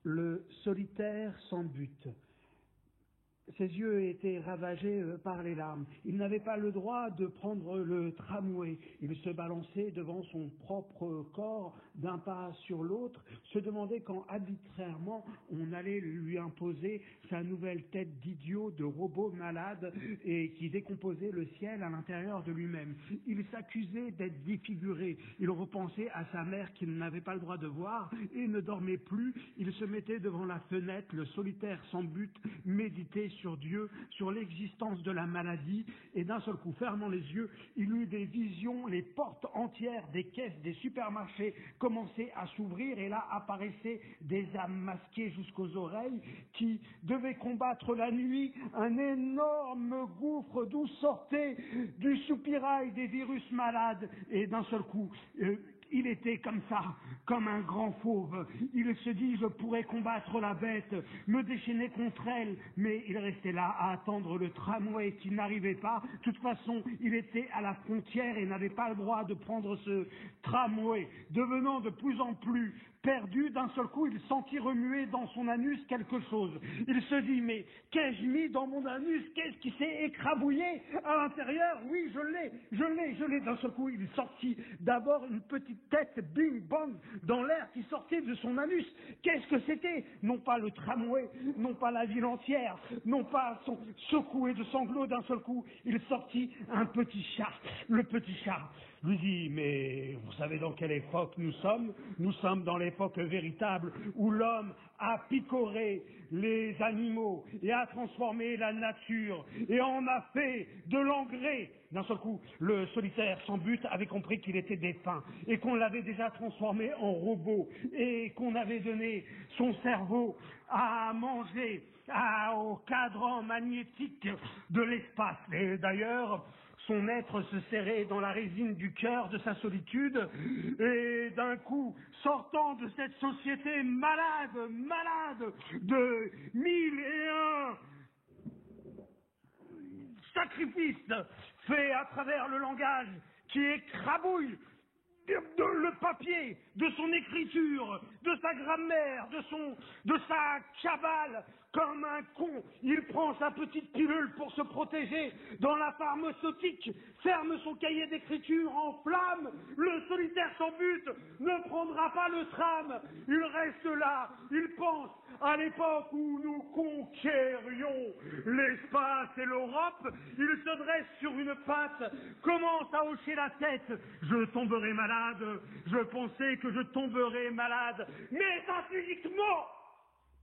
le solitaire sans but. Ses yeux étaient ravagés par les larmes. Il n'avait pas le droit de prendre le tramway. Il se balançait devant son propre corps d'un pas sur l'autre, se demandait quand arbitrairement on allait lui imposer sa nouvelle tête d'idiot, de robot malade et qui décomposait le ciel à l'intérieur de lui-même. Il s'accusait d'être défiguré. Il repensait à sa mère qu'il n'avait pas le droit de voir et ne dormait plus. Il se mettait devant la fenêtre, le solitaire sans but, méditait sur Dieu, sur l'existence de la maladie, et d'un seul coup, fermant les yeux, il eut des visions, les portes entières des caisses des supermarchés commençaient à s'ouvrir, et là apparaissaient des âmes masquées jusqu'aux oreilles, qui devaient combattre la nuit un énorme gouffre d'où sortait du soupirail des virus malades, et d'un seul coup, il était comme ça, comme un grand fauve. Il se dit, je pourrais combattre la bête, me déchaîner contre elle, mais il restait là à attendre le tramway qui n'arrivait pas. De toute façon, il était à la frontière et n'avait pas le droit de prendre ce tramway. Devenant de plus en plus perdu, d'un seul coup, il sentit remuer dans son anus quelque chose. Il se dit, mais qu'ai-je mis dans mon anus? Qu'est-ce qui s'est écrabouillé à l'intérieur? Oui, je l'ai. D'un seul coup, il sortit d'abord une petite tête bing-bang dans l'air qui sortait de son anus. Qu'est-ce que c'était? Non pas le tramway, non pas la ville entière, non pas son secoué de sanglots. D'un seul coup, il sortit un petit chat. Le petit chat lui dit, mais vous savez dans quelle époque nous sommes? Nous sommes dans l'époque véritable où l'homme a picoré les animaux et a transformé la nature et en a fait de l'engrais. D'un seul coup, le solitaire sans but avait compris qu'il était défunt et qu'on l'avait déjà transformé en robot et qu'on avait donné son cerveau à manger au cadran magnétique de l'espace. Et d'ailleurs, son être se serrait dans la résine du cœur de sa solitude, et d'un coup, sortant de cette société malade de 1001 sacrifices faits à travers le langage qui écrabouille le papier, de son écriture, de sa grammaire, de sa cabale, comme un con, il prend sa petite pilule pour se protéger dans la pharmaceutique, ferme son cahier d'écriture en flammes, le solitaire sans but ne prendra pas le tram, il reste là, il pense à l'époque où nous conquérions l'espace et l'Europe, il se dresse sur une patte, commence à hocher la tête, je tomberai malade, je pensais que je tomberais malade, métaphysiquement,